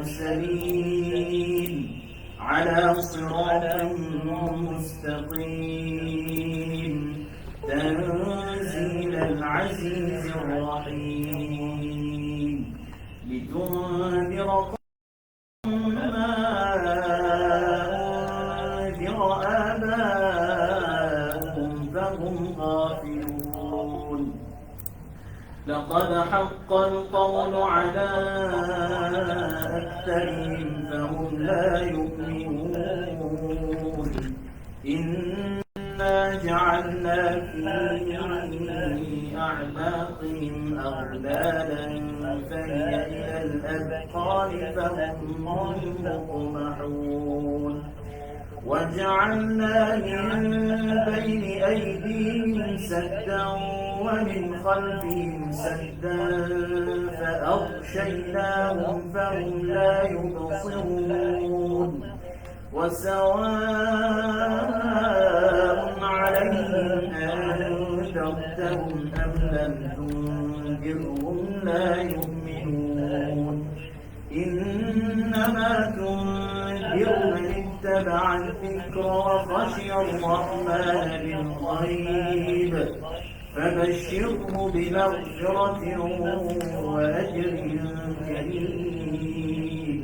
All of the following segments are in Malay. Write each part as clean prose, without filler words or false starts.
المرسلين على صراط مستقيم تنزيل العزيز الرحيم لتنذر ما أنذر آباؤهم فهم غافلون لقد حق القول على أكثرهم فهم لا يؤمنون إنا جعلنا في أعناقهم أغلالا فهي إلى الأذقان فهم مقمحون وجعلنا من بين أيديهم سدا ومن خلفهم سدا فأغشيناهم فهم لا يبصرون وسواء عليهم أنذرتهم أم لم تنذرهم لا يؤمنون إنما تنذر من اتبع الذكر وخشي الرحمن بالغيب فبشره بمغفرة وأجر كريم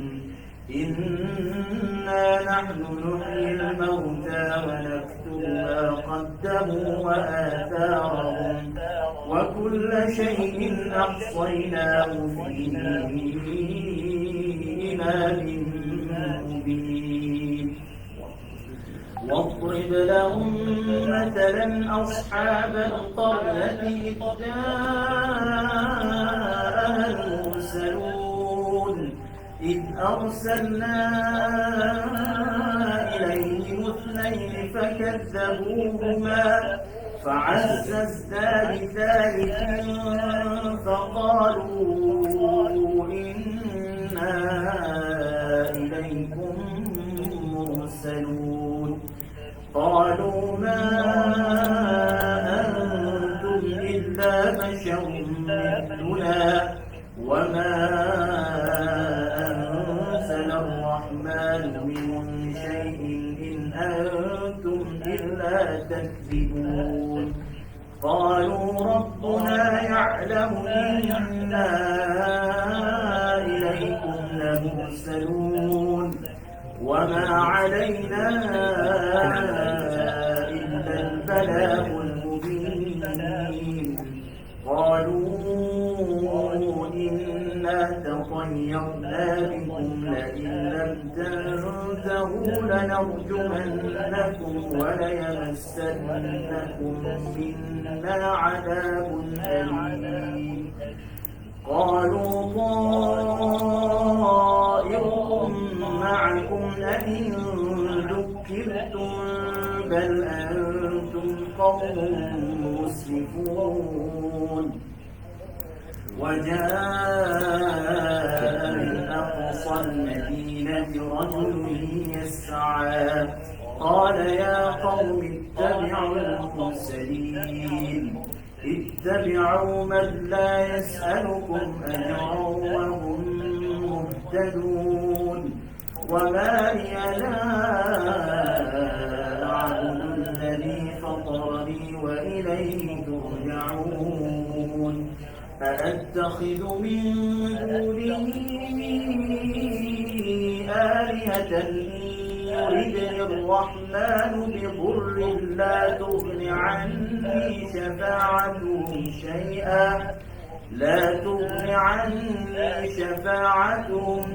إنا نحن نحيي الموتى ونكتب ما قدموا وآثارهم وكل شيء أحصيناه في إمام مبين واضرب لهم مثلا أصحاب القرية إذ جاءها المرسلون إذ أرسلنا إليهم اثنين فكذبوهما فعززنا بثالث فقالوا إنا إليكم مرسلون قالوا ما أنتم إلا بشر مثلنا وما أنزل الرحمن من شيء إن أنتم إلا تكذبون قالوا ربنا يعلم إنا إليكم لمرسلون وما علينا إلا البلاغ المبين قالوا إنا تطيرنا بكم لئن لم تنتهوا لنرجمنكم وليمسنكم منا عذاب أليم قالوا طائركم معكم لئن ذكرتم بل أنتم قوم مسرفون وجاء من أقصى المدينة رجل يسعى قال يا قوم اتبعوا المرسلين اتبعوا من لا يسألكم أجرا وهم مهتدون وما لي لا أعبد الذي فطرني وإليه ترجعون أأتخذ من دونه آلهة يردني الرحمن بضر لا تغن عني شفاعتهم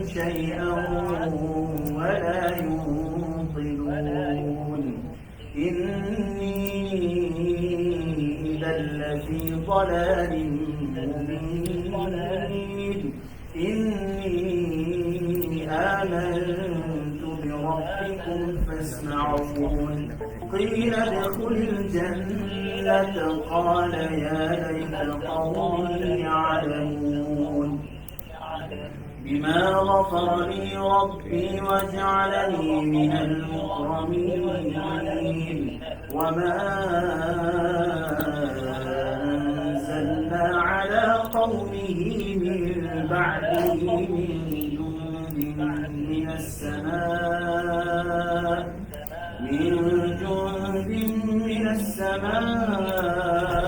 شيئا ولا ينقذون إني إذا لفي ضلال مبين إني آمنت بربكم فاسمعون قيل ادخل الجنة قال يا ليت قومي يعلمون بما غفر لي ربي وجعلني من المكرمين وما أنزلنا على قومه من بعده من جند السماء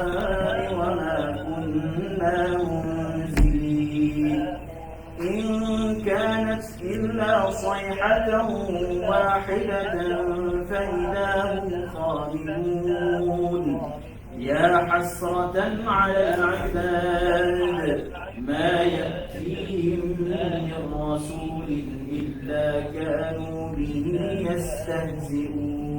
وما كنا منزلين إن كانت إلا صيحة واحدة فإذا هم خامدون يا حسرة على العباد ما يأتيهم من رسول إلا كانوا به يستهزئون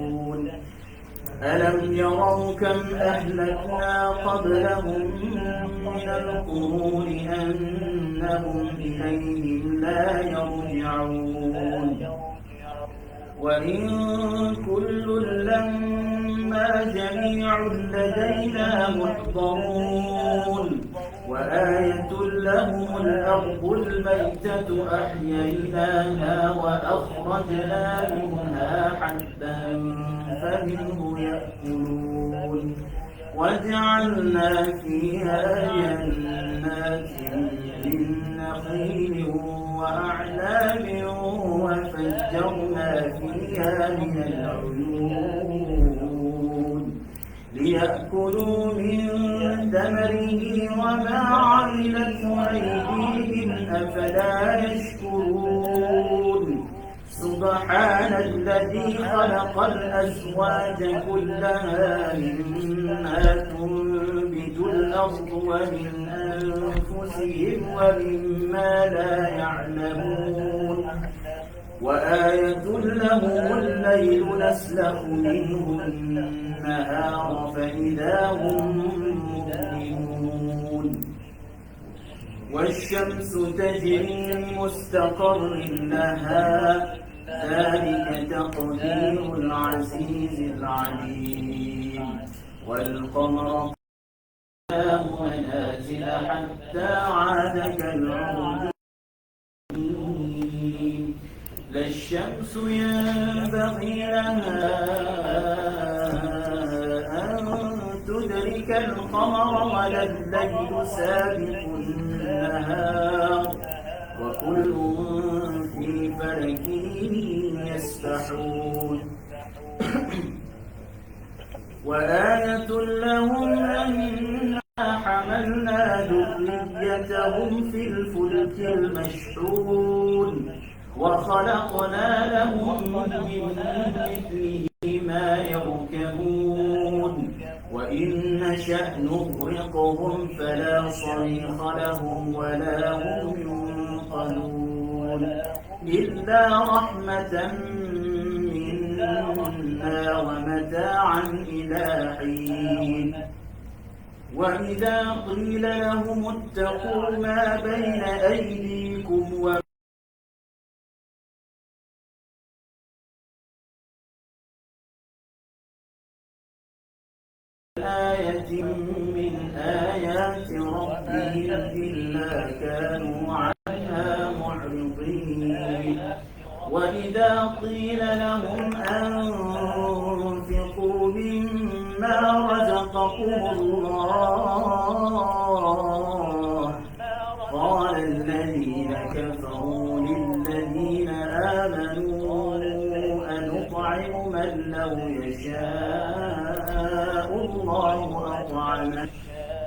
ألم يروا كم أهلكنا قبلهم من القرون أنهم إليهم لا يرجعون وإن كل لما جميع لدينا محضرون وآية لهم الأرض الميتة أحييناها وأخرجنا منها حبا فمنه يأكلون وجعلنا فيها جنات من نخيل وأعناب وفجرنا فيها من العيون ليأكلوا من ثمره وما عملته أيديهم أفلا يشكرون سبحان الذي خلق الأزواج كلها مما تنبت الأرض ومن أنفسهم ومما لا يعلمون وآية لهم الليل نسلخ منه النهار فإذا هم مظلمون والشمس تجري لمستقر لها ذلك تقدير العزيز العليم والقمر قدرناه منازل حتى عاد كالعرجون لا الشمس ينبغي لها أن تدرك القمر ولا الليل سابق النهار وكل في فلك يسبحون وآية لهم أنا حملنا ذريتهم في الفلك المشحون وخلقنا لهم من مثله ما يركبون وإن نشأ نغرقهم فلا صريخ لهم ولا هم ينقذون إلا رحمة منا ومتاعا إلى حين وإذا قيل لهم اتقوا ما بين أيديكم آية من آيات ربهم إلا كانوا عنها معرضين وإذا قيل لهم أنفقوا مما رزقكم الله قال الذين كفروا للذين آمنوا أنطعم من لو يشاء الله أطعمه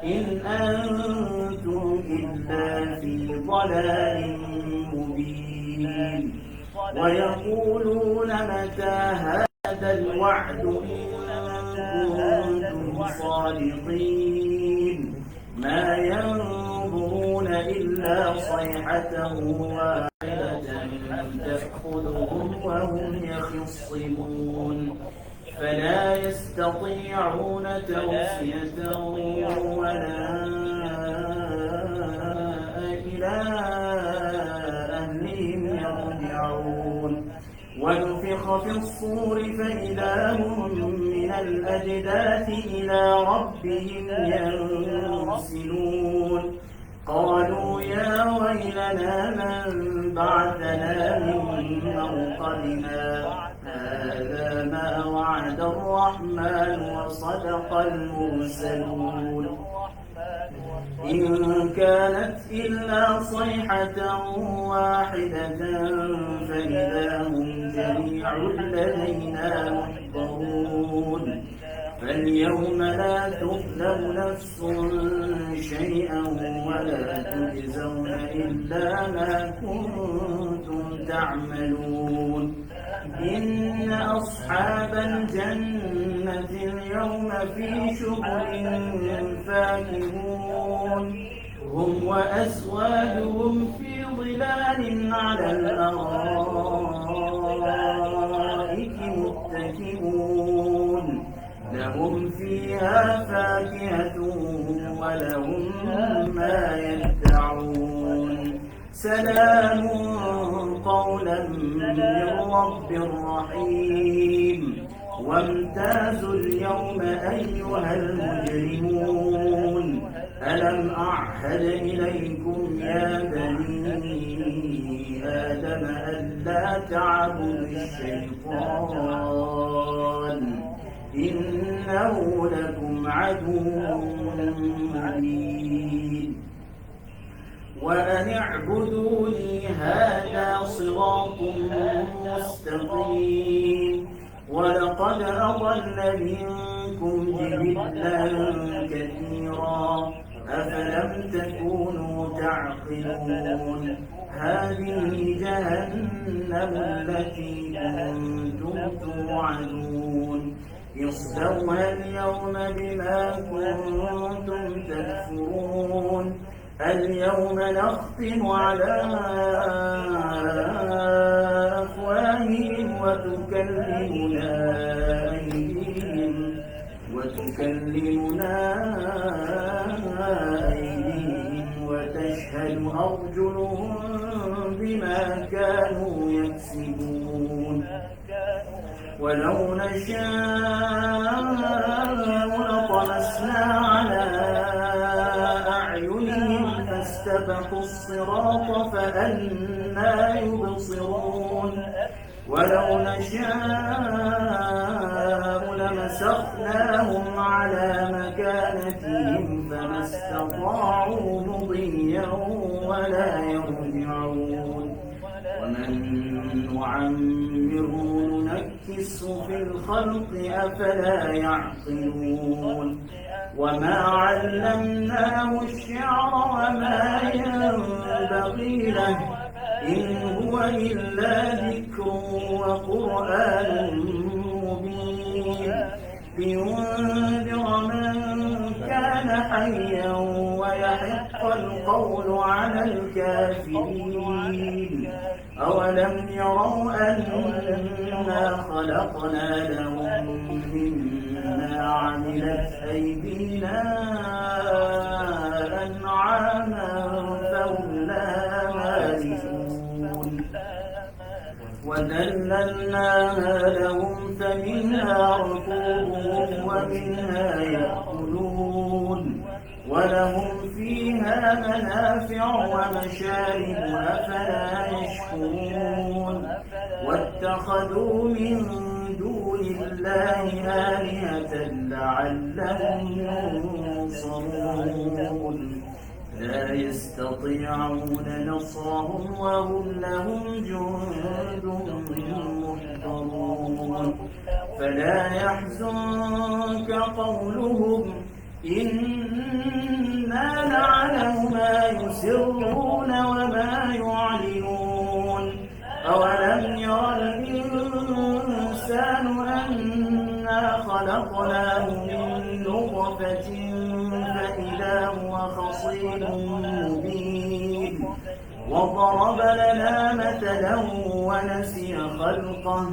إن أنتم إلا في ضلال مبين ويقولون متى هذا الوعد إن كنتم صادقين ما ينظرون إلا صيحة واحدة تأخذهم وهم يخصمون فلا يستطيعون توصية ولا إلى أهلهم يرجعون ونفخ في الصور فإذا هم من الأجداث إلى ربهم ينسلون قالوا يا ويلنا من بعثنا من مرقدنا هذا ما وعد الرحمن وصدق المرسلون إن كانت إلا صيحة واحدة فإذا هم جميع لدينا محضرون فاليوم لا تظلم نفس شيئا ولا تجزون إلا ما كنتم تعملون إن أصحاب الجنة اليوم في شغل فاكهون هم وأزواجهم في ظلال على الأرائك متكئون لهم فيها فاكهة ولهم ما يدعون سلام قولا من رب رحيم وامتازوا اليوم أيها المجرمون ألم أعهد إليكم يا بني آدم ألا تعبدوا الشيطان إنه لكم عدو مبين وأن اعبدوني هذا صراط مستقيم ولقد أضل منكم جبلا كثيرا أفلم تكونوا تعقلون هذه جهنم التي كنتم توعدون اصلوها اليوم بما كنتم تكفرون اليوم نختم على أفواههم وتكلمنا أيديهم وتشهد أرجلهم بما كانوا يكسبون ولو نشاء لطمسنا على أعينهم فاستبقوا الصراط فأنى يبصرون ولو نشاء لمسخناهم على مكانتهم فما استطاعوا مضيا ولا يرجعون ومن نعمره ننكسه في الخلق أفلا يعقلون وما علمناه الشعر وما ينبغي له إن هو إلا ذكر وقرآن مبين لينذر من كان حيا ويحق القول على الكافرين أولم يروا أنا خلقنا لهم مما عملت أيدينا أنعاما فهم لها مالكون وذللناها لهم فمنها ركوبهم ومنها يأكلون ولهم فيها منافع ومشارب أفلا يشكرون واتخذوا من دون الله آلهة لعلهم ينصرون لا يستطيعون نصرهم وهم لهم جند محضرون فلا يحزنك قولهم إنا نعلم ما يسرون وما يعلنون أولم ير الإنسان أنا خلقناه من نطفة فإذا هو خصيم مبين وضرب لنا مثلا ونسي خلقه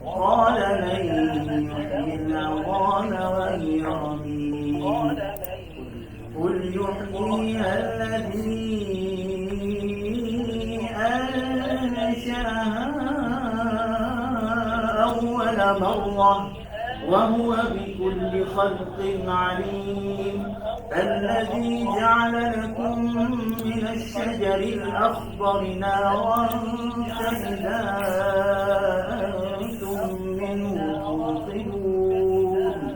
قال من يحيي العظام وهي رميم قل يحييها الذي أنشأها أول مرة وهو بكل خلق عليم الذي جعل لكم من الشجر الأخضر نارا فإذا أنتم منه توقدون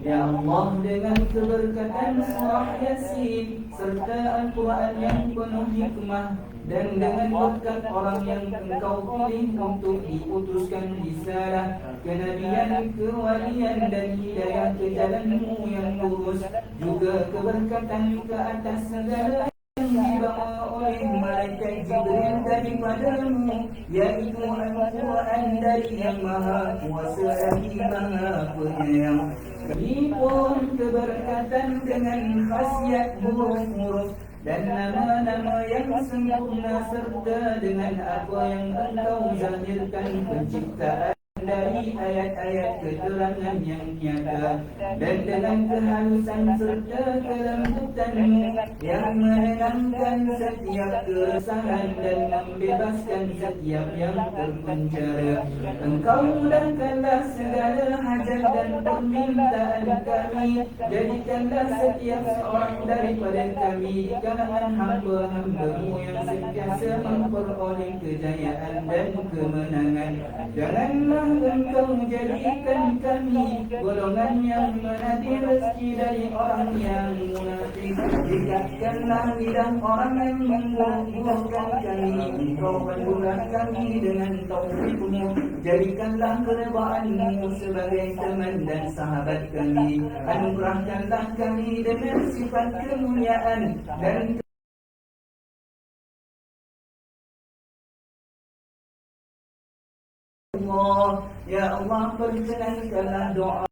Ya Allah, dengan keberkatan surah Yasin serta Al-Quran yang penuh hikmah, dan dengan berkat orang yang Engkau pilih untuk diutuskan risalah, kenabian, kewalian dan hidayah ke jalan-Mu yang lurus, juga keberkatan ke atas segala yang dibawa oleh malaikat Jibril daripada-Mu, yaitu Al-Quran dari Yang Maha Kuasa lagi Maha Penyayang. Ini pun keberkatan dengan khasiat huruf-huruf dan nama-nama yang sempurna, serta dengan apa yang Engkau zahirkan penciptaan dari ayat-ayat keterangan yang nyata, dan dengan kehalusan serta kelembutan-Mu yang menenangkan setiap keresahan dan membebaskan setiap yang terpenjara. Engkau mudahkanlah segala hajat dan permintaan kami. Jadikanlah setiap seorang daripada kami di kalangan hamba-hamba-Mu yang sentiasa memperoleh kejayaan dan kemenangan. Janganlah Engkau menjadikan kami golongan yang menanti rezeki dari orang yang munafik. Dekatkanlah lidah orang yang memburuk-burukkan kami. Engkau bantulah kami dengan taufik-Mu. Jadikanlah keredaan-Mu sebagai teman dan sahabat kami. Anugerahkanlah kami dengan sifat kemuliaan dan Allah. Ya Allah, perkenankanlah doa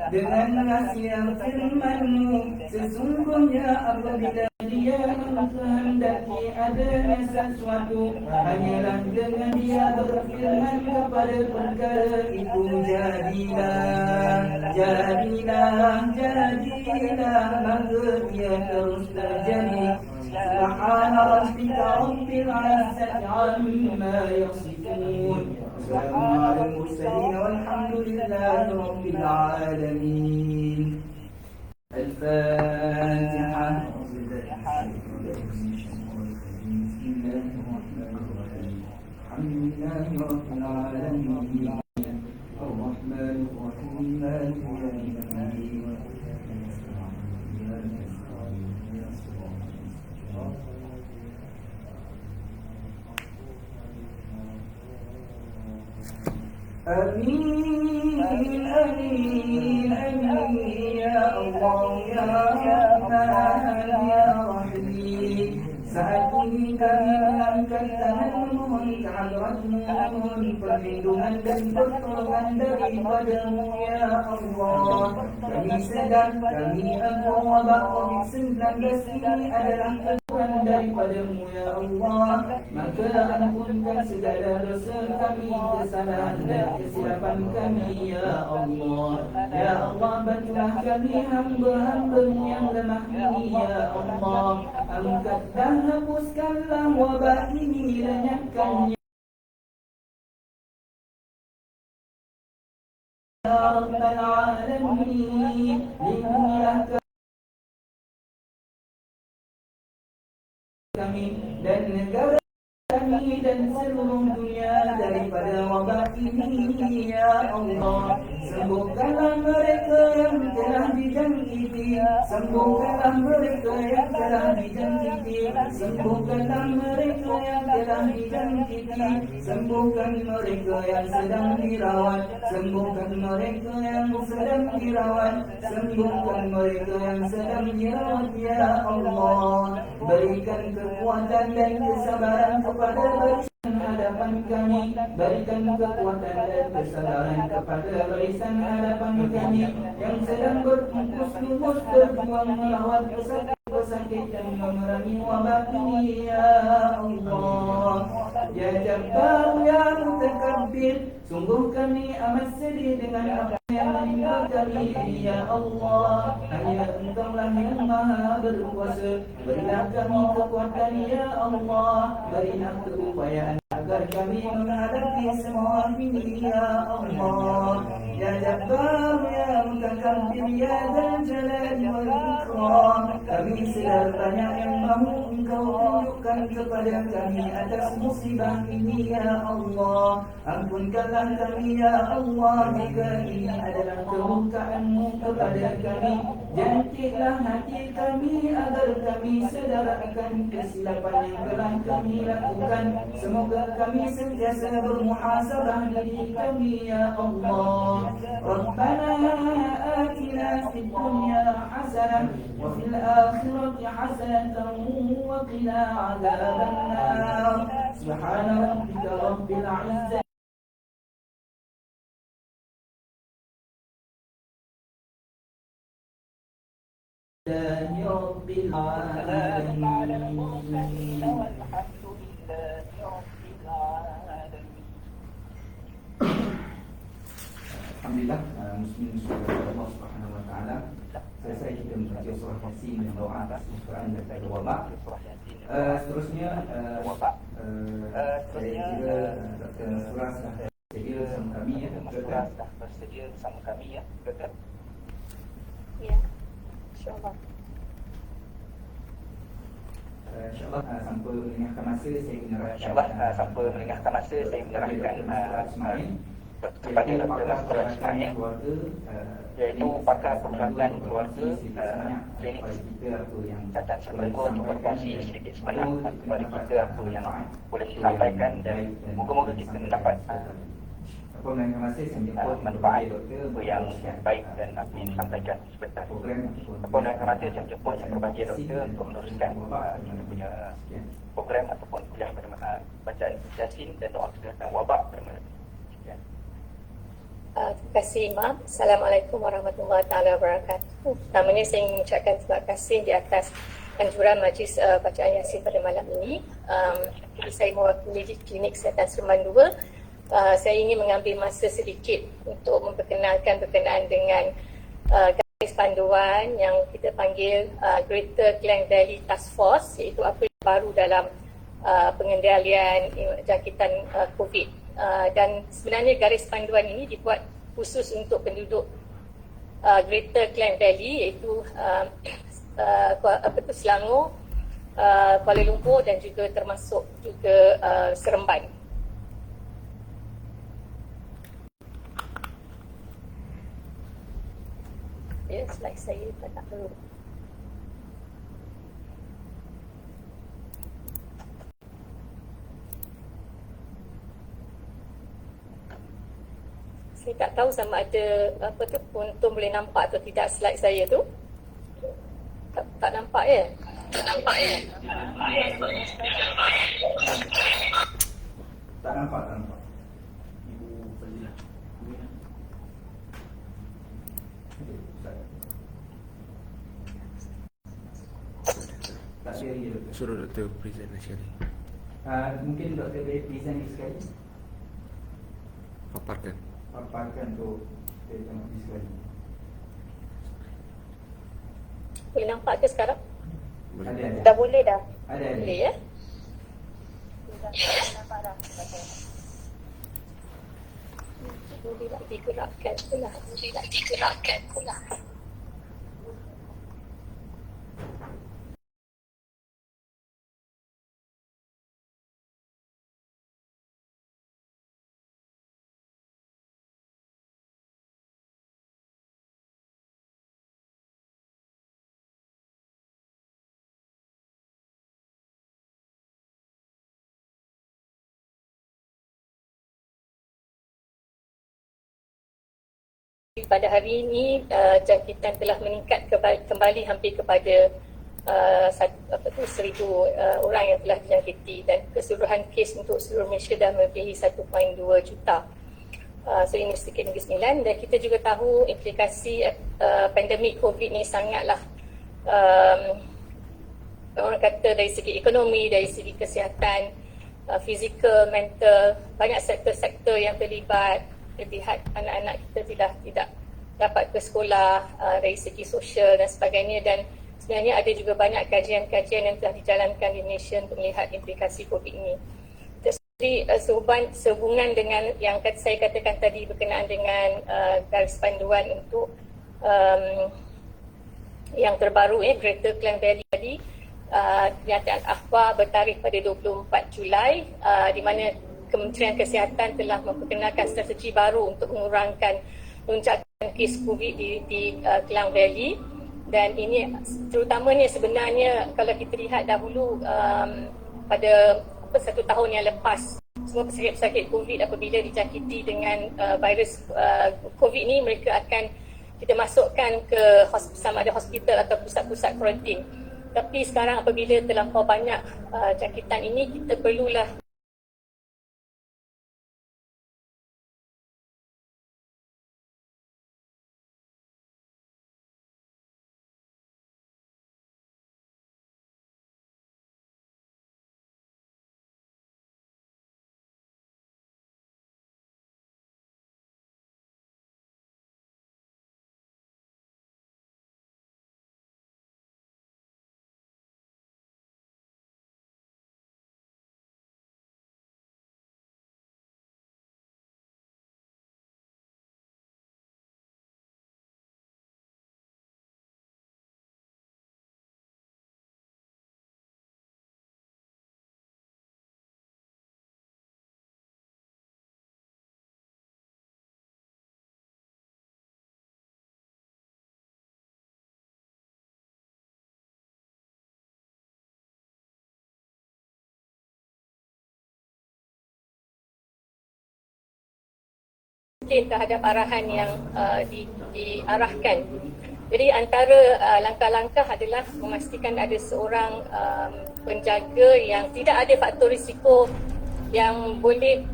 dengan nasihat firman-Mu. Sesungguhnya apabila Dia menghendaki adanya sesuatu, hanyalah dengan Dia berfirman kepada perkara itu, jadilah, jadilah, jadilah, maka ia terus terjadi. Subhana rabbika rabbil izzati amma yasifun. Assalamu alal mursalin walhamdulillahi rabbil alamin. Al-Fatiha. Alhamdulillahi rabbil alamin. Ar-Rahmanir Rahim, Maliki yawmiddin. Amin, amin, amin, ya Allah, ya Rahman, ya Rahim. Saat ini kami mengangkat tangan mohon ke hadrat-Mu, mohon perlindungan dan pertolongan daripada-Mu, ya Allah. Kami sedar, kami akan wabak COVID-19 ini adalah teguran daripada-Mu, ya Allah. Maka ampunkan segala dosa kami, kesalahan dan kesilapan kami, ya Allah. Ya Allah, bantulah kami hamba-hamba-Mu yang lemah ini, ya Allah. Angkat dan hapuskanlah wabah ini, lenyapkannya, ya Rabbal Alamin. Lindungilah kami dan negara kami dan seluruh dunia daripada wabah ini, ya Allah. Sembuhkanlah mereka yang telah dijangkiti, sembuhkanlah mereka yang telah dijangkiti, sembuhkanlah mereka yang telah dijangkiti, sembuhkan mereka yang sedang dirawat, sembuhkan mereka yang sedang dirawat, sembuhkan mereka yang sedang dirawat, ya Allah. Berikan kekuatan dan kesabaran kepada barisan hadapan kami, berikan kekuatan dan kesabaran kepada barisan hadapan kami yang sedang berkumpul-kumpul berjuang melawat pesakit dan memerangi wabah ini, ya Allah. Ya Jabbar, ya Mutakabbir, sungguh kami amat sedih dengan apa yang menimpa kami, ya Allah. Hanya Engkau-lah yang Maha berkuasa. Berilah kami kekuatan, ya Allah. Berilah keupayaan agar kami menghadapi semua ini, ya Allah. Ya Jabbar, ya Mutakabbir, ya Dzal Jalali wal Ikram, kami sedang banyak yang mahu Engkau tunjukkan kepada kami atas musibah ini ya Allah. Ampunkanlah kami ya Allah jika ini adalah kemurkaan-Mu kepada kami. Jangkitlah hati kami agar kami sedar akan kesilapan yang telah kami lakukan. Semoga kami sentiasa bermuhasabah diri kami ya Allah. Rabbana atina fid dunya hasanah wa fil akhirati hasanatan wa qina adzaban nar. Subhana rabbika rabbil izzati rabbil alamin. Alhamdulillah, muslimin Allah Subhanahu wa taala. Selesai kita membaca surah Yasin dan doa atas kesukaan daripada wabak. Seterusnya saya kira Dr. Surah dah bersedia bersama kami ya. Betul? Ya, insyaAllah. InsyaAllah sampai meninggalkan masa saya menyerahkan Ismail kepada Dr. Nasrul Ismail, iaitu pakar perubatan keluarga klinik Cacat Semerbun, berkongsi sedikit sebanyak kepada kita apa yang boleh disampaikan dan moga-moga kita mendapat manfaat apa yang baik dan apa yang disampaikan sebentar. Apa yang masa saya jemput yang berbagi doktor untuk meneruskan kita punya program ataupun kuliah pada bacaan Yasin dan doa kesihatan wabak pada malam. Terima kasih Imam. Assalamualaikum warahmatullahi wabarakatuh. Pertamanya saya ingin mengucapkan terima kasih di atas anjuran majlis bacaan Yasin pada malam ini. Saya mewakili klinik kesihatan Seremban 2. Saya ingin mengambil masa sedikit untuk memperkenalkan berkenaan dengan garis panduan yang kita panggil Greater Klang Valley Task Force, iaitu apa yang baru dalam pengendalian jangkitan COVID. Dan sebenarnya garis panduan ini dibuat khusus untuk penduduk Greater Klang Valley, iaitu Selangor, Kuala Lumpur dan juga termasuk juga Seremban. Ya, slide saya tak perlu. Saya tak tahu sama ada apa tu penonton boleh nampak atau tidak slide saya tu. Tak nampak ya? Tak nampak ya? Tak nampak. Ibu Fadilah. Tak share je. Suruh doktor present sekali. Mungkin doktor boleh present sekali. Paparkan untuk kita tengok sekali. Boleh nampak ke sekarang? Ada. Dah boleh dah? Ada. Boleh ya? Nampak dah. Boleh nak digerakkan pula. Pada hari ini jangkitan telah meningkat kembali hampir kepada 1,000 orang yang telah dijangkiti dan keseluruhan kes untuk seluruh Malaysia dah melebihi 1.2 juta. So ini sedikit Negeri Sembilan, dan kita juga tahu implikasi pandemik COVID ni sangatlah orang kata dari segi ekonomi, dari segi kesihatan, fizikal, mental, banyak sektor-sektor yang terlibat. Lihat anak-anak kita tidak dapat ke sekolah dari segi sosial dan sebagainya, dan sebenarnya ada juga banyak kajian-kajian yang telah dijalankan di Malaysia untuk melihat implikasi COVID ini. Jadi sehubungan dengan yang saya katakan tadi berkenaan dengan garis panduan untuk yang terbaru Greater Klang Valley tadi, kenyataan akhbar bertarikh pada 24 Julai di mana Kementerian Kesihatan telah memperkenalkan strategi baru untuk mengurangkan lonjakan kes COVID di Klang Valley. Dan ini terutamanya sebenarnya kalau kita lihat dahulu pada 1 tahun yang lepas, semua pesakit-pesakit COVID apabila dijangkiti dengan virus COVID ni, mereka akan kita masukkan ke sama ada hospital atau pusat-pusat kuarantin. Tapi sekarang apabila terlampau banyak jangkitan ini, kita perlulah terhadap arahan yang diarahkan. Jadi antara langkah-langkah adalah memastikan ada seorang penjaga yang tidak ada faktor risiko yang boleh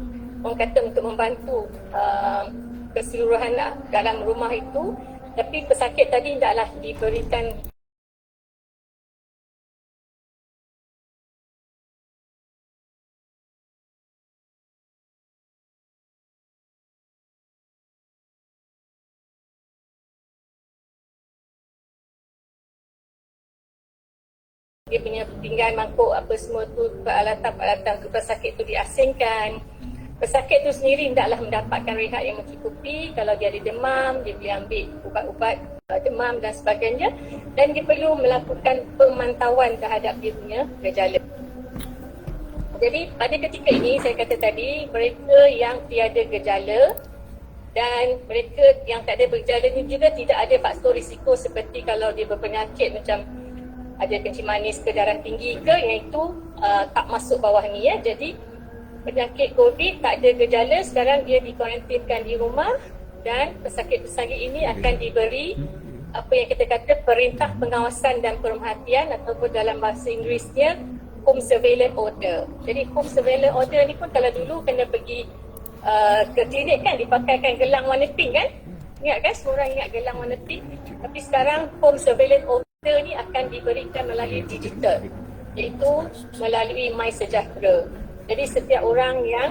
orang kata untuk membantu keseluruhan dalam rumah itu. Tapi pesakit tadi tidaklah diberikan dia punya pinggan, mangkuk apa semua tu, peralatan-peralatan untuk pesakit tu diasingkan. Pesakit tu sendiri hendaklah mendapatkan rehat yang mencukupi. Kalau dia ada demam, dia boleh ambil ubat-ubat demam dan sebagainya. Dan dia perlu melakukan pemantauan terhadap dia punya gejala. Jadi pada ketika ini saya kata tadi, mereka yang tiada gejala dan mereka yang tak ada gejala ni juga tidak ada faktor risiko seperti kalau dia berpenyakit macam ada kencing manis ke darah tinggi ke, yang itu tak masuk bawah ni ya. Jadi penyakit COVID tak ada gejala, sekarang dia dikuarantinkan di rumah dan pesakit-pesakit ini akan diberi apa yang kita kata perintah pengawasan dan pemerhatian ataupun dalam bahasa Inggerisnya home surveillance order. Jadi home surveillance order ni pun kalau dulu kena pergi ke klinik kan, dipakaikan gelang warna pink kan. Ingat kan, semua orang ingat gelang warna pink. Tapi sekarang home surveillance order ni akan diberikan melalui digital, iaitu melalui MySejahtera. Jadi setiap orang yang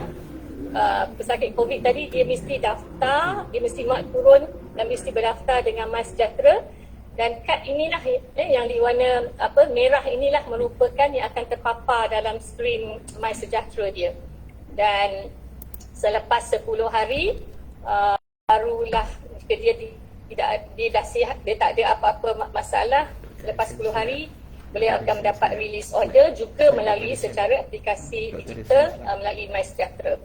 pesakit COVID tadi, dia mesti daftar, dia mesti mak turun dan mesti berdaftar dengan MySejahtera. Dan kad inilah yang di warna merah inilah merupakan yang akan terpapar dalam skrin MySejahtera dia. Dan selepas 10 hari barulah jika dia dah sihat, dia tak ada apa-apa masalah, lepas 10 hari beliau akan mendapat release order juga melalui secara aplikasi digital melalui MySejahtera.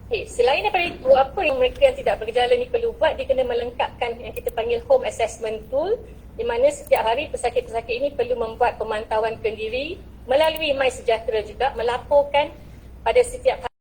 Okay, selain daripada itu, apa yang mereka yang tidak bergejala ni perlu buat, dia kena melengkapkan yang kita panggil home assessment tool, di mana setiap hari pesakit-pesakit ini perlu membuat pemantauan kendiri melalui MySejahtera juga, melaporkan pada setiap hari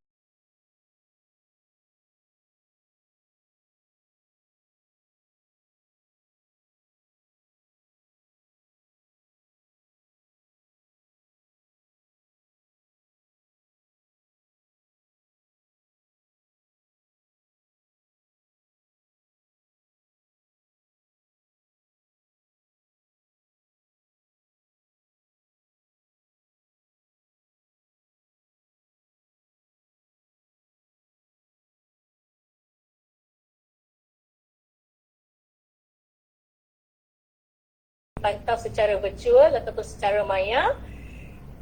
pantau secara virtual ataupun secara maya.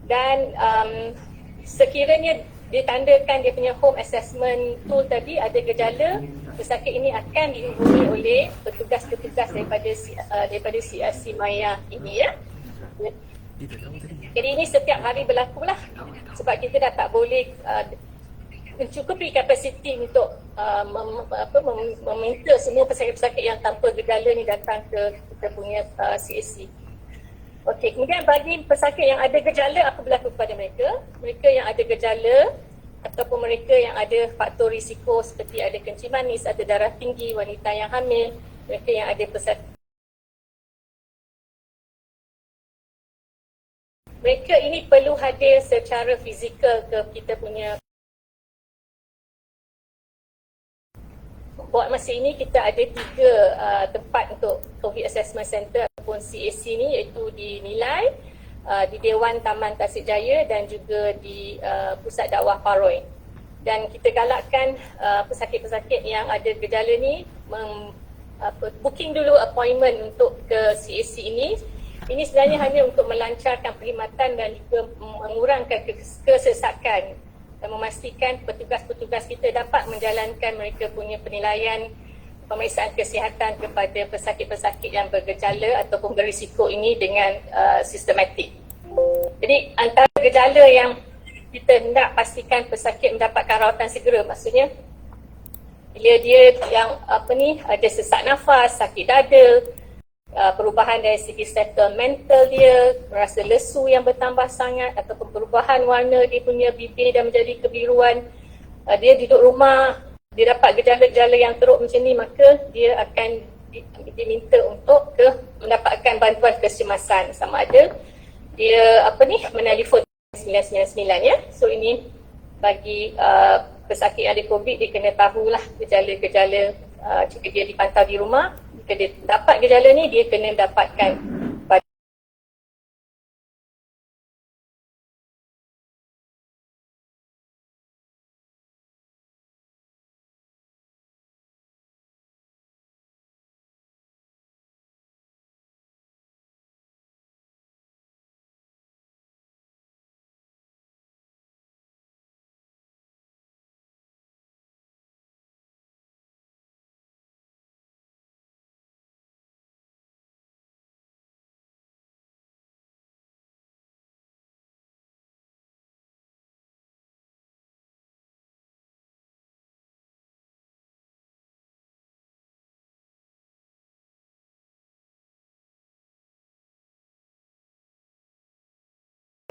Dan sekiranya dia tandakan dia punya home assessment tool tadi ada gejala, pesakit ini akan dihubungi oleh petugas-petugas daripada CRC Maya ini ya. Dia tak tahu tadi. Jadi ini setiap hari berlaku lah sebab kita dah tak boleh mencukupi kapasiti untuk meminta semua pesakit-pesakit yang tanpa gejala ni datang ke kita punya CAC. Okey, kemudian bagi pesakit yang ada gejala, apa berlaku kepada mereka? Mereka yang ada gejala ataupun mereka yang ada faktor risiko seperti ada kencing manis, ada darah tinggi, wanita yang hamil, mereka yang ada mereka ini perlu hadir secara fizikal ke kita punya. Buat masa ini kita ada 3 tempat untuk COVID Assessment Center ataupun CAC ni, iaitu di Nilai, di Dewan Taman Tasik Jaya dan juga di Pusat Dakwah Paroi. Dan kita galakkan pesakit-pesakit yang ada gejala ni booking dulu appointment untuk ke CAC ini. Ini sebenarnya hanya untuk melancarkan perkhidmatan dan juga mengurangkan kesesakan dan memastikan petugas-petugas kita dapat menjalankan mereka punya penilaian pemeriksaan kesihatan kepada pesakit-pesakit yang bergejala ataupun berisiko ini dengan sistematik. Jadi antara gejala yang kita hendak pastikan pesakit mendapatkan rawatan segera, maksudnya bila dia yang ada sesak nafas, sakit dada, perubahan dari segi settle mental dia, merasa lesu yang bertambah sangat ataupun perubahan warna dia punya bibir dan menjadi kebiruan, dia duduk rumah, dia dapat gejala-gejala yang teruk macam ni, maka dia akan diminta untuk mendapatkan bantuan kecemasan, sama ada dia menelefon 999 ya. So ini bagi pesakit yang ada COVID, dia kena tahulah gejala-gejala jika dia dipantau di rumah. Jika dia dapat gejala ni, dia kena dapatkan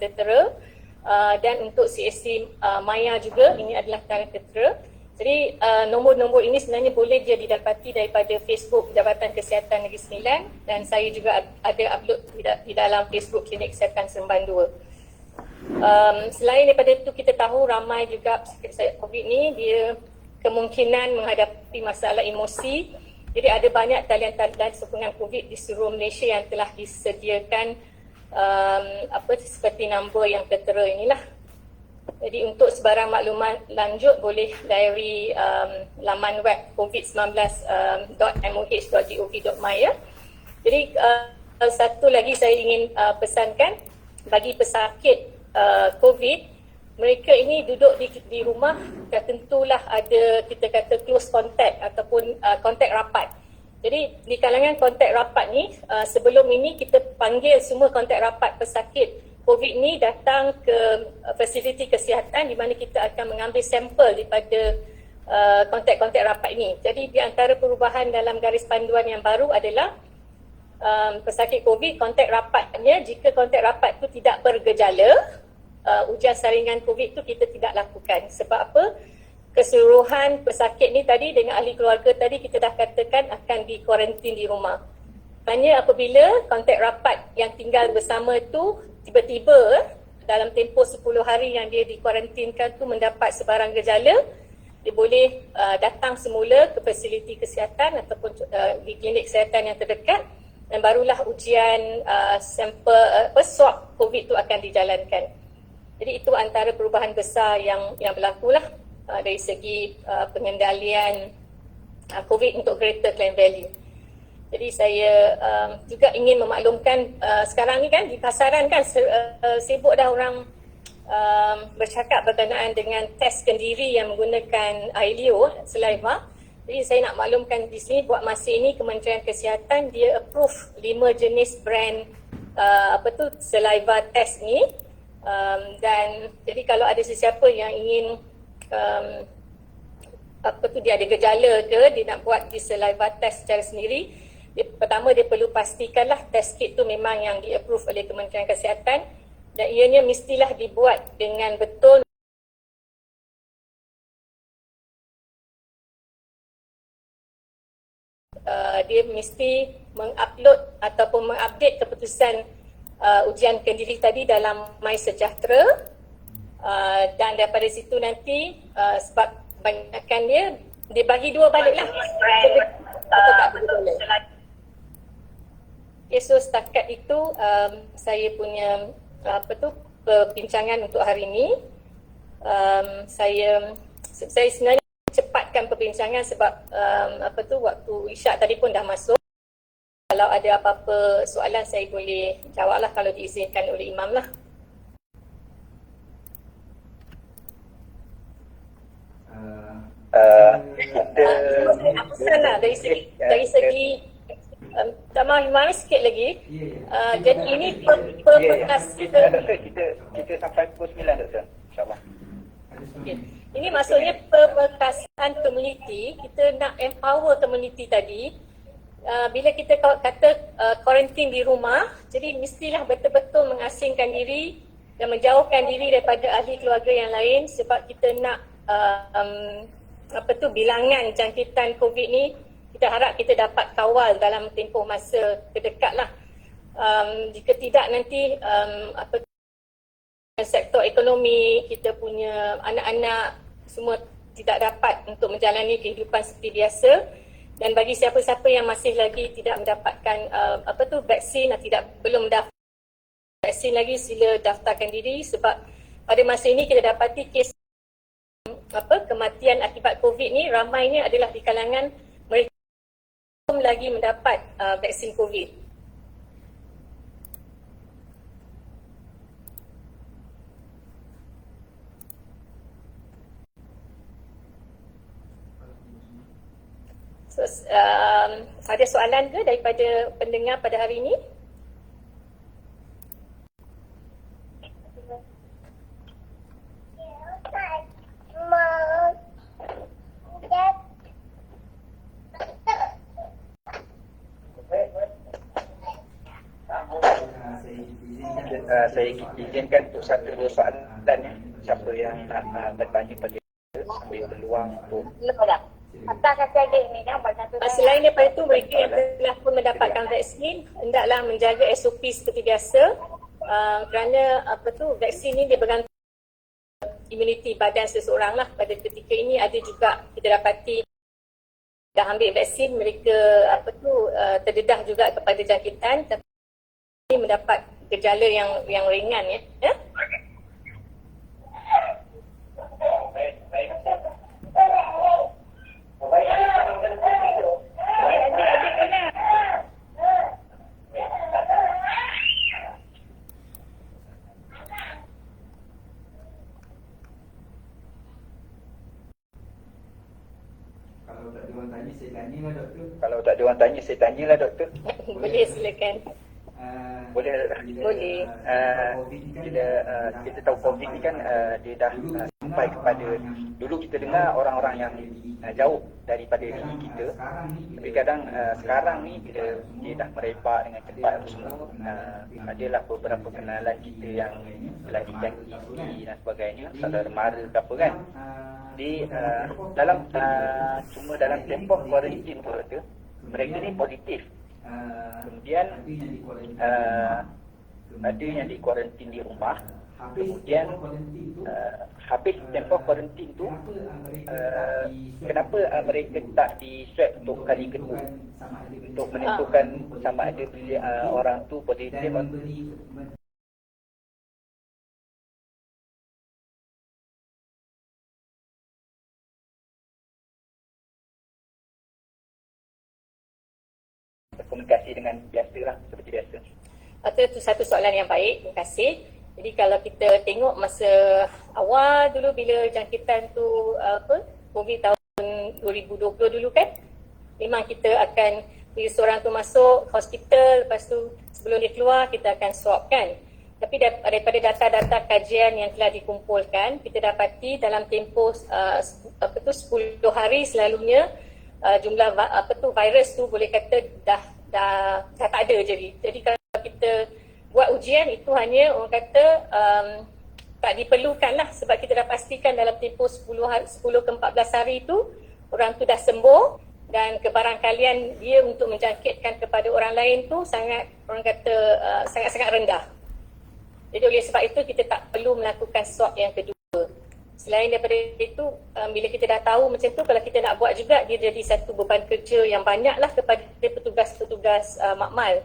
tentera dan untuk CAC Maya juga ini adalah tarikh tentera. Jadi nombor-nombor ini sebenarnya boleh dia didapati daripada Facebook Jabatan Kesihatan Negeri Sembilan dan saya juga ada upload di dalam Facebook Klinik Kesihatan Seremban 2. Selain daripada itu, kita tahu ramai juga pesakit COVID ni dia kemungkinan menghadapi masalah emosi. Jadi ada banyak talian-talian sokongan COVID di seluruh Malaysia yang telah disediakan seperti nombor yang tertera inilah. Jadi untuk sebarang maklumat lanjut boleh dari laman web covid19.moh.gov.my ya. Jadi satu lagi saya ingin pesankan bagi pesakit COVID, mereka ini duduk di rumah, tentulah ada kita kata close contact ataupun kontak rapat. Jadi di kalangan kontak rapat ni, sebelum ini kita panggil semua kontak rapat pesakit COVID ni datang ke fasiliti kesihatan di mana kita akan mengambil sampel daripada kontak-kontak rapat ini. Jadi di antara perubahan dalam garis panduan yang baru adalah pesakit COVID, kontak rapatnya, jika kontak rapat tu tidak bergejala, ujian saringan COVID tu kita tidak lakukan. Sebab apa? Keseluruhan pesakit ni tadi dengan ahli keluarga tadi kita dah katakan akan dikuarantin di rumah. Hanya apabila kontak rapat yang tinggal bersama tu tiba-tiba dalam tempoh 10 hari yang dia dikuarantinkan tu mendapat sebarang gejala, dia boleh datang semula ke fasiliti kesihatan ataupun di klinik kesihatan yang terdekat dan barulah ujian sampel swab COVID tu akan dijalankan. Jadi itu antara perubahan besar yang berlaku lah dari segi pengendalian COVID untuk greater claim value. Jadi saya juga ingin memaklumkan sekarang ni kan di pasaran kan sibuk dah orang bercakap berkenaan dengan test kendiri yang menggunakan air liur, saliva. Jadi saya nak maklumkan di sini buat masa ini Kementerian Kesihatan dia approve 5 jenis brand saliva test ni. Dan jadi kalau ada sesiapa yang ingin dia ada gejala ke, dia nak buat di saliva test secara sendiri, pertama dia perlu pastikanlah test kit tu memang yang di-approve oleh Kementerian Kesihatan dan ianya mestilah dibuat dengan betul. Dia mesti mengupload ataupun mengupdate keputusan ujian kendiri tadi dalam MySejahtera, dan daripada situ nanti sebab banyakkan dia bagi 2 balik lah. Okay, so setakat itu saya punya perbincangan untuk hari ini. Saya sebenarnya cepatkan perbincangan sebab waktu isyak tadi pun dah masuk. Kalau ada apa-apa soalan saya boleh jawab lah kalau diizinkan oleh Imam lah. Dari segi tambah sikit lagi. Jadi ini bekas kita sampai pukul 9 Doktor. InsyaAllah. okay. Ini maksudnya pembekasan community, kita nak empower community tadi. Bila kita kata quarantine di rumah, jadi mestilah betul-betul mengasingkan diri dan menjauhkan diri daripada ahli keluarga yang lain sebab kita nak bilangan jangkitan COVID ni kita harap kita dapat kawal dalam tempoh masa terdekat lah. Jika tidak nanti sektor ekonomi, kita punya anak-anak semua tidak dapat untuk menjalani kehidupan seperti biasa. Dan bagi siapa-siapa yang masih lagi tidak mendapatkan vaksin atau belum mendaftar vaksin lagi, sila daftarkan diri sebab pada masa ini kita dapati kes kematian akibat COVID ni ramainya adalah di kalangan mereka belum lagi mendapat vaksin COVID. So, ada soalan ke daripada pendengar pada hari ini? Saya izinkan untuk satu dua soalan ya. Siapa yang nak bertanya pada saya, ambil peluang untuk Selain daripada itu, mereka yang telah pun mendapatkan vaksin hendaklah menjaga SOP seperti biasa, kerana vaksin ni dia bergantung imuniti badan seseorang lah. Pada ketika ini ada juga kita dapati dah ambil vaksin, mereka terdedah juga kepada jangkitan tapi mendapat gejala yang ringan ya. Kalau tak ada orang tanya, saya tanyalah doktor. Boleh, silakan. Boleh. Boleh. Kita tahu COVID ni kan dia dah sampai kepada, dulu kita dengar orang-orang yang jauh daripada diri kita, tapi kadang sekarang ni dia dah merebak dengan cepat semua. Adalah beberapa kenalan kita yang telah dijangkiti dan sebagainya, saudara mara ke apa kan. Cuma dalam tempoh kuarantin tu mereka ni positif. Kemudian ada yang di kuarantin di rumah. Kemudian habis tempoh kuarantin tu, kenapa mereka tak di swab untuk kali kedua untuk menentukan sama ada orang tu positif atau komunikasi dengan biasa lah, seperti biasa. Itu satu soalan yang baik, terima kasih. Jadi kalau kita tengok masa awal dulu bila jangkitan tu COVID tahun 2020 dulu kan, memang kita akan bila seorang tu masuk hospital, lepas tu sebelum dia keluar kita akan swab kan. Tapi daripada data-data kajian yang telah dikumpulkan, kita dapati dalam tempoh 10 hari selalunya jumlah virus tu boleh kata dah tak ada jadi. Jadi kalau kita buat ujian itu hanya orang kata tak diperlukan lah, sebab kita dah pastikan dalam tempoh 10 ke 14 hari tu orang tu dah sembuh dan kebarangkalian dia untuk menjangkitkan kepada orang lain tu sangat, orang kata sangat-sangat rendah. Jadi oleh sebab itu kita tak perlu melakukan swab yang kedua. Selain daripada itu, bila kita dah tahu macam tu, kalau kita nak buat juga dia jadi satu beban kerja yang banyak lah kepada petugas-petugas makmal.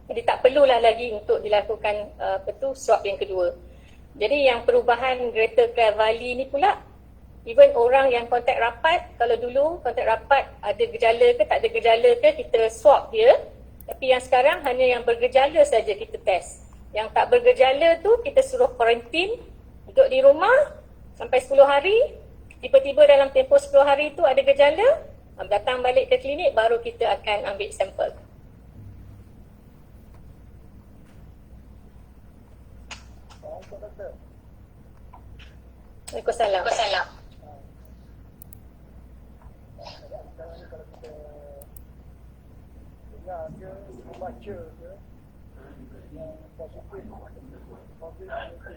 Jadi tak perlulah lagi untuk dilakukan swab yang kedua. Jadi yang perubahan Greater Klang Valley ni pula, even orang yang kontak rapat, kalau dulu kontak rapat ada gejala ke tak ada gejala ke, kita swab dia. Tapi yang sekarang hanya yang bergejala saja kita test. Yang tak bergejala tu kita suruh kuarantin, duduk di rumah sampai 10 hari. Tiba-tiba dalam tempoh 10 hari tu ada gejala, datang balik ke klinik baru kita akan ambil sampel. Waalaikumsalam.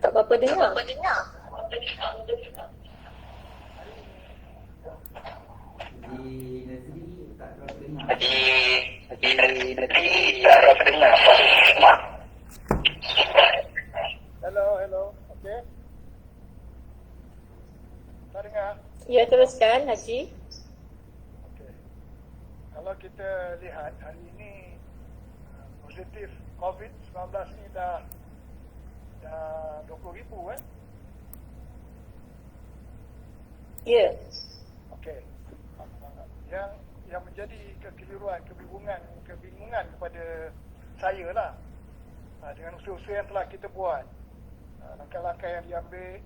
Tak apa-apa dengar. Di negeri tak berapa dengar. Di negeri tak berapa dengar. Hello. Okey. Tak dengar? Ya, teruskan Haji. Okey. Kalau kita lihat hari ini positif COVID-19 ni dah 20,000 kan? Ya. Okey. Yang menjadi kekeliruan, kebingungan kepada saya lah, dengan usaha-usaha yang telah kita buat, langkah-langkah yang diambil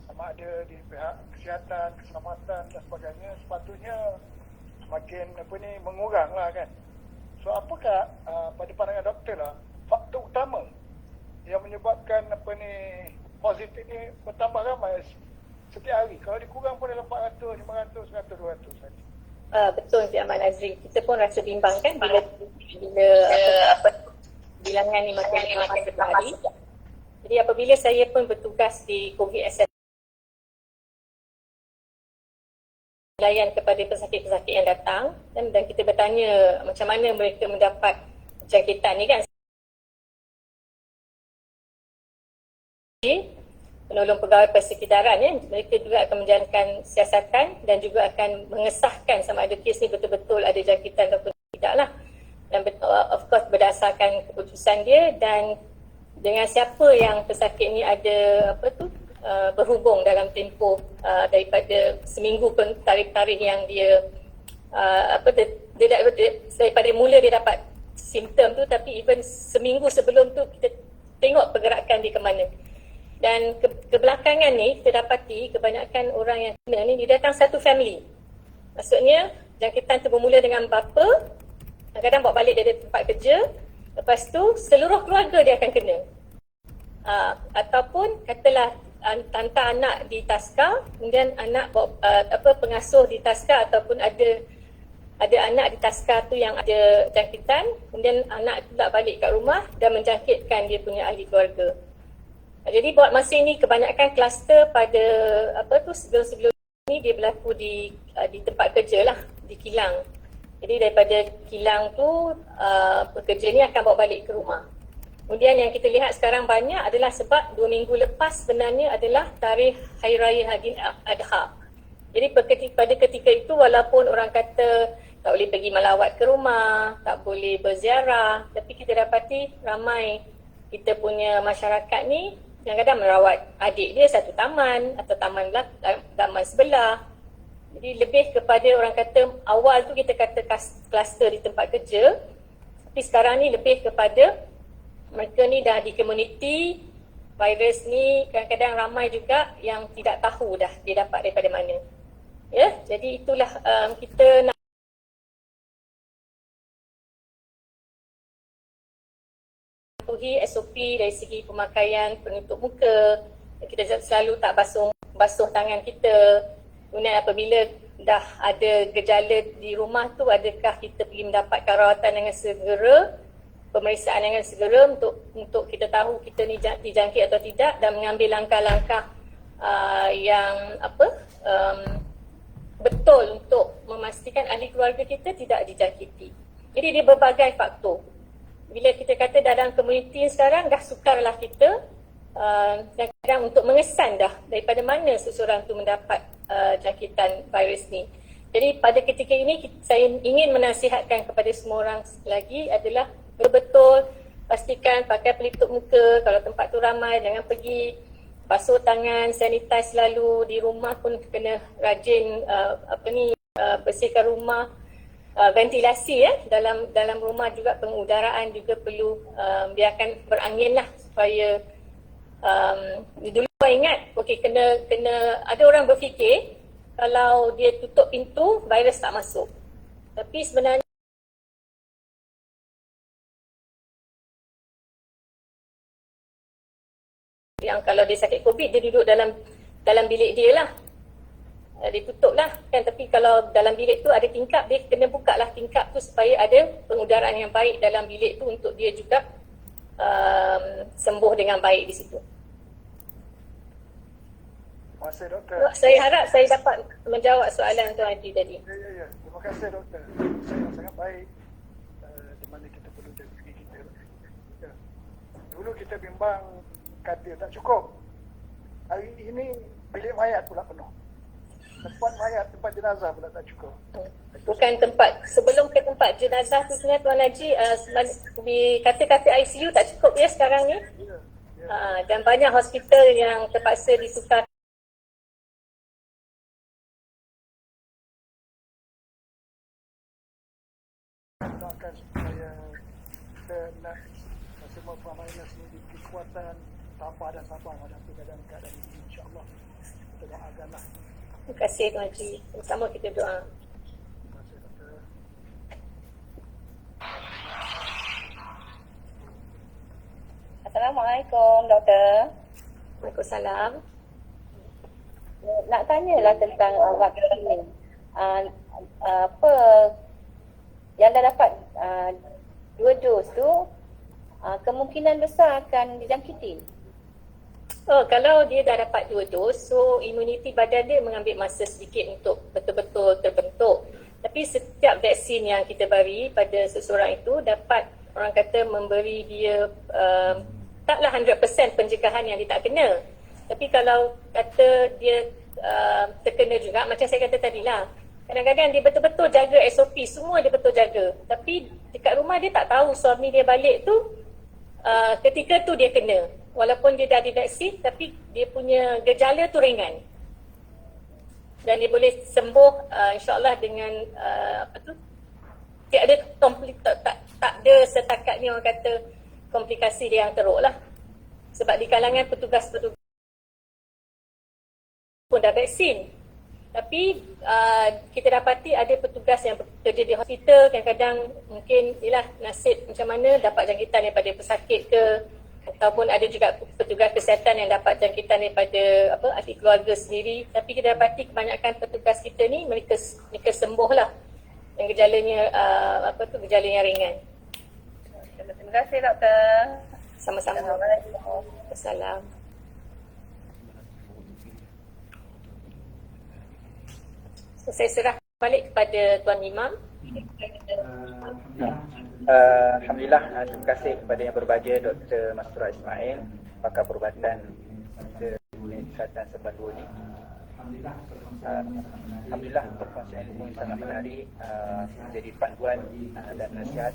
sama ada di pihak kesihatan, keselamatan dan sebagainya, sepatutnya semakin mengurang lah kan. So apakah pada pandangan doktor lah faktor utama yang menyebabkan positif ni bertambah ramai setiap hari? Kalau dikurang pun dalam 400, 500, 100, 200 saja. Betul Encik Ahmad Nazri. Kita pun rasa bimbang kan bila bilangan ni makin setiap hari. Jadi apabila saya pun bertugas di COVID assessment layan kepada pesakit-pesakit yang datang dan kita bertanya macam mana mereka mendapat jangkitan ni kan. Penolong pegawai persekitaran ya, mereka juga akan menjalankan siasatan dan juga akan mengesahkan sama ada kes ni betul-betul ada jangkitan ataupun tidak lah. Dan of course berdasarkan keputusan dia dan dengan siapa yang pesakit ni ada berhubung dalam tempoh daripada seminggu pun tarikh-tarikh yang dia daripada mula dia dapat simptom tu, tapi even seminggu sebelum tu kita tengok pergerakan dia ke mana. Dan kebelakangan ni kita dapati kebanyakan orang yang kena ni dia datang satu family. Maksudnya jangkitan tu bermula dengan bapa, kadang-kadang bawa balik dari tempat kerja, lepas tu seluruh keluarga dia akan kena. Ataupun katalah tanta anak di taska, kemudian anak pengasuh di taska ataupun ada anak di taska tu yang ada jangkitan, kemudian anak pula balik kat rumah dan menjangkitkan dia punya ahli keluarga. Jadi buat masa ini kebanyakan kluster pada sebelum-sebelum ni dia berlaku di tempat kerja lah, di kilang. Jadi daripada kilang tu pekerja ni akan bawa balik ke rumah. Kemudian yang kita lihat sekarang banyak adalah sebab 2 minggu lepas sebenarnya adalah tarikh Hari Raya Haidil Adha. Jadi pada ketika itu walaupun orang kata tak boleh pergi melawat ke rumah, tak boleh berziarah, tapi kita dapati ramai kita punya masyarakat ni kadang-kadang merawat adik dia satu taman atau taman sebelah. Jadi lebih kepada orang kata awal tu kita kata kluster di tempat kerja, tapi sekarang ni lebih kepada mereka ni dah di komuniti, virus ni kadang-kadang ramai juga yang tidak tahu dah dia dapat daripada mana. Ya, jadi itulah kita nak patuhi SOP dari segi pemakaian penutup muka. Kita selalu tak basuh tangan kita. Kemudian apabila dah ada gejala di rumah tu, adakah kita pergi mendapatkan rawatan dengan segera, pemeriksaan dengan segera untuk kita tahu kita ni dijangkit atau tidak, dan mengambil langkah-langkah yang betul untuk memastikan ahli keluarga kita tidak dijangkiti. Jadi dia berbagai faktor. Bila kita kata dalam komuniti sekarang, dah sukarlah kita kadang-kadang untuk mengesan dah daripada mana seseorang tu mendapat jangkitan virus ni. Jadi pada ketika ini saya ingin menasihatkan kepada semua orang lagi adalah betul-betul pastikan pakai pelitup muka. Kalau tempat tu ramai, jangan pergi. Basuh tangan, sanitize selalu. Di rumah pun kena rajin bersihkan rumah. Ventilasi dalam rumah juga, pengudaraan juga perlu biarkan berangin lah supaya dulu saya ingat kena ada orang berfikir kalau dia tutup pintu virus tak masuk, tapi sebenarnya yang kalau dia sakit COVID dia duduk dalam bilik dia lah, dia tutup lah kan. Tapi kalau dalam bilik tu ada tingkap, dia kena buka lah tingkap tu supaya ada pengudaraan yang baik dalam bilik tu untuk dia juga sembuh dengan baik di situ. Terima kasih doktor. Saya harap saya dapat menjawab soalan Tuan Haji tadi. Ya. Terima kasih doktor. Saya sangat baik di mana kita perlu jaga diri kita. Ya. Dulu kita bimbang kata tak cukup. Hari ini bilik mayat pula penuh. Tempat mayat, tempat jenazah pula tak cukup. Bukan tempat, sebelum ke tempat jenazah tu sebenarnya Tuan Haji, di kata-kata ICU tak cukup ya sekarang ni. Ya. Dan banyak hospital yang terpaksa ditukar. Doakan supaya kita nak semua permainan sendiri kekuatan tabah dan sabar hadapi keadaan ini, insya-Allah. Kita doakanlah. Terima kasih Tuan Haji. Bersama kita doa. Terima kasih doktor. Assalamualaikum doktor. Waalaikumsalam. Nak tanyalah tentang vaksin ni. Apa yang dah dapat 2 dos tu kemungkinan besar akan dijangkiti? Oh, kalau dia dah dapat 2 dos, so imuniti badan dia mengambil masa sedikit untuk betul-betul terbentuk. Tapi setiap vaksin yang kita beri pada seseorang itu dapat, orang kata, memberi dia taklah 100% pencegahan yang dia tak kena. Tapi kalau kata dia terkena juga, macam saya kata tadi lah, kadang-kadang dia betul-betul jaga SOP, semua dia betul jaga. Tapi dekat rumah dia tak tahu suami dia balik tu, ketika tu dia kena. Walaupun dia dah divaksin, tapi dia punya gejala tu ringan. Dan dia boleh sembuh insyaAllah dengan tiada tak ada setakat ni orang kata komplikasi dia yang teruk lah. Sebab di kalangan petugas-petugas pun dah vaksin. Tapi kita dapati ada petugas yang bekerja di hospital, kadang-kadang mungkin ialah nasib macam mana dapat jangkitan daripada pesakit ke, ataupun ada juga petugas kesihatan yang dapat jangkitan daripada ahli keluarga sendiri. Tapi kita dapati kebanyakan petugas kita ni mereka sembuh lah yang gejalanya gejala yang ringan. Terima kasih doktor. Sama-sama. Assalamualaikum. Assalam. So, saya serah balik kepada Tuan Imam. Alhamdulillah, terima kasih kepada yang berbahagia Dr. Mastura Ismail, pakar perubatan kita Kesihatan Sembang 2 ni. Alhamdulillah perkongsian ilmu yang sangat menarik, jadi panduan dan nasihat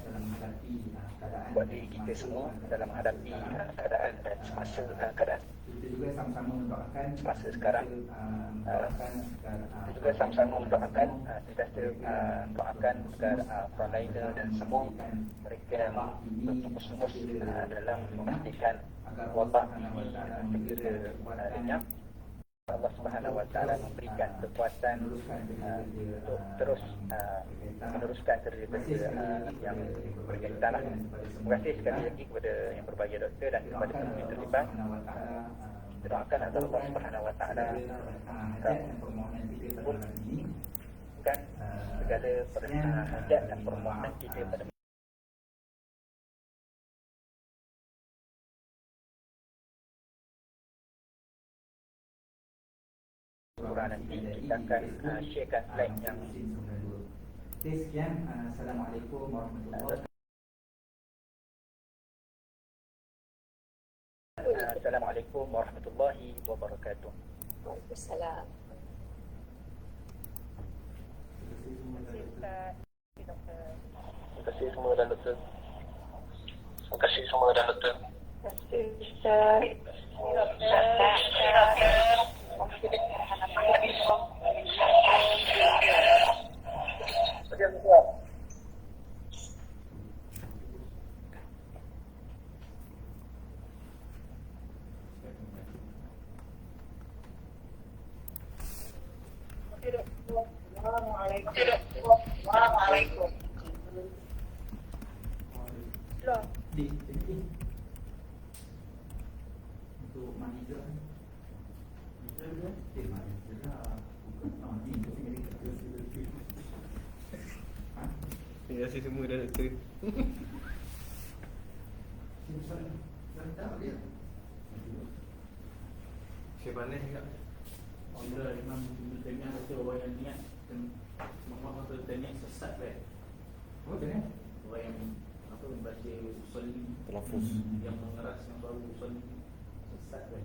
buat diri kita semua dalam menghadapi keadaan dan semasa keadaan semasa sekarang. Kita juga sama-sama mendoakan, sentiasa doakan agar frontliner dan semua mereka yang berfokus dalam memastikan wabak ini segera lenyap. Allah Subhanahu Wa Taala memberikan kekuatan untuk terus meneruskan kerja-kerja yang berkaitan. Terima kasih sekali lagi kepada yang berbahagia doktor dan kepada semua yang terlibat. Kita doakan agar Allah Subhanahu Wa Taala kabulkan segala hajat dan permohonan kita pada nanti kita akan sharekan slide yang sekian. Assalamualaikum warahmatullahi Assalamualaikum warahmatullahi wabarakatuh. Waalaikumsalam. Terima kasih semua dan doktor. Terima kasih semua dan doktor. Assalamualaikum. untuk manager Terima kasih semua dah doktor. Saya panas juga. Orang memang tengah kata orang yang niat Muhammad kata tengah sesat kan. Oh tengah orang yang apa membaca usul Telafuz. yang mengeras yang baru usul sesat kan.